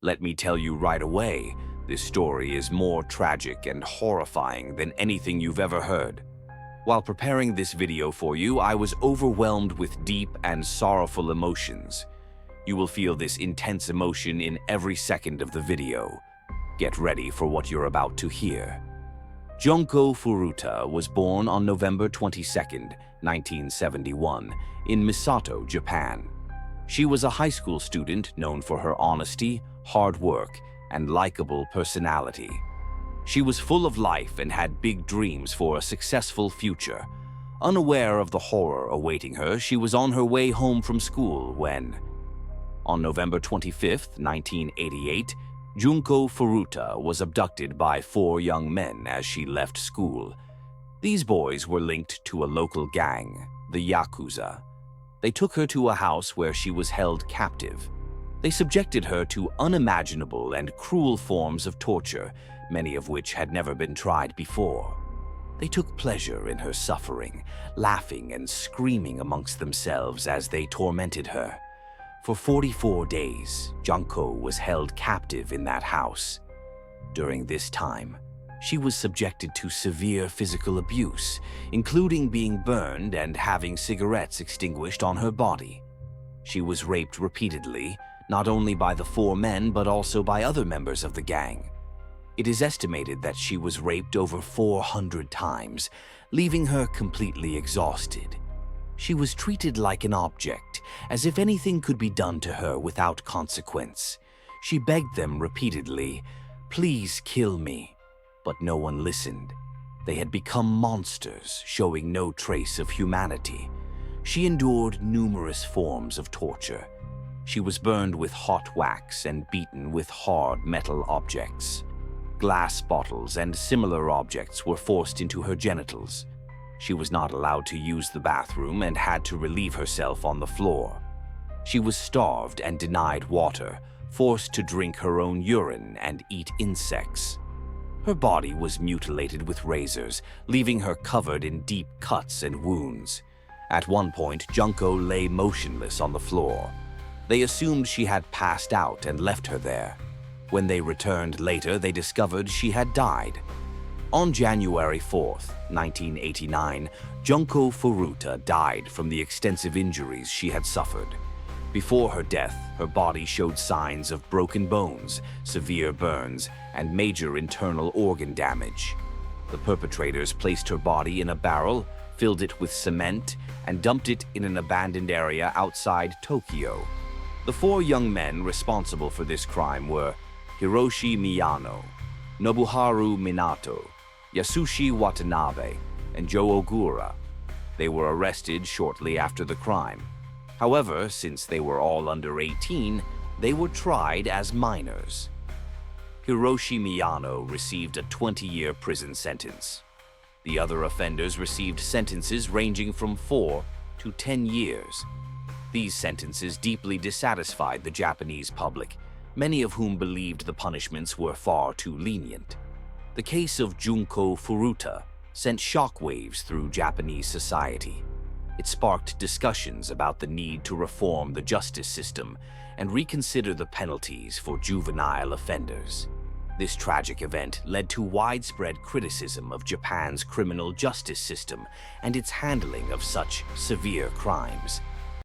Let me tell you right away, this story is more tragic and horrifying than anything you've ever heard. While preparing this video for you, I was overwhelmed with deep and sorrowful emotions. You will feel this intense emotion in every second of the video. Get ready for what you're about to hear. Junko Furuta was born on November 22, 1971, in Misato, Japan. She was a high school student known for her honesty, hard work, and likable personality. She was full of life and had big dreams for a successful future. Unaware of the horror awaiting her, she was on her way home from school when, on November 25, 1988, Junko Furuta was abducted by 4 young men as she left school. These boys were linked to a local gang, the Yakuza. They took her to a house where she was held captive. They subjected her to unimaginable and cruel forms of torture, many of which had never been tried before. They took pleasure in her suffering, laughing and screaming amongst themselves as they tormented her. For 44 days, Junko was held captive in that house. During this time, she was subjected to severe physical abuse, including being burned and having cigarettes extinguished on her body. She was raped repeatedly, not only by the 4 men but also by other members of the gang. It is estimated that she was raped over 400 times, leaving her completely exhausted. She was treated like an object, as if anything could be done to her without consequence. She begged them repeatedly, "Please kill me." But no one listened. They had become monsters, showing no trace of humanity. She endured numerous forms of torture. She was burned with hot wax and beaten with hard metal objects. Glass bottles and similar objects were forced into her genitals. She was not allowed to use the bathroom and had to relieve herself on the floor. She was starved and denied water, forced to drink her own urine and eat insects. Her body was mutilated with razors, leaving her covered in deep cuts and wounds. At one point, Junko lay motionless on the floor. They assumed she had passed out and left her there. When they returned later, they discovered she had died. On January 4, 1989, Junko Furuta died from the extensive injuries she had suffered. Before her death, her body showed signs of broken bones, severe burns, and major internal organ damage. The perpetrators placed her body in a barrel, filled it with cement, and dumped it in an abandoned area outside Tokyo. The 4 young men responsible for this crime were Hiroshi Miyano, Nobuharu Minato, Yasushi Watanabe, and Joe Ogura. They were arrested shortly after the crime. However, since they were all under 18, they were tried as minors. Hiroshi Miyano received a 20-year prison sentence. The other offenders received sentences ranging from 4 to 10 years. These sentences deeply dissatisfied the Japanese public, many of whom believed the punishments were far too lenient. The case of Junko Furuta sent shockwaves through Japanese society. It sparked discussions about the need to reform the justice system and reconsider the penalties for juvenile offenders. This tragic event led to widespread criticism of Japan's criminal justice system and its handling of such severe crimes.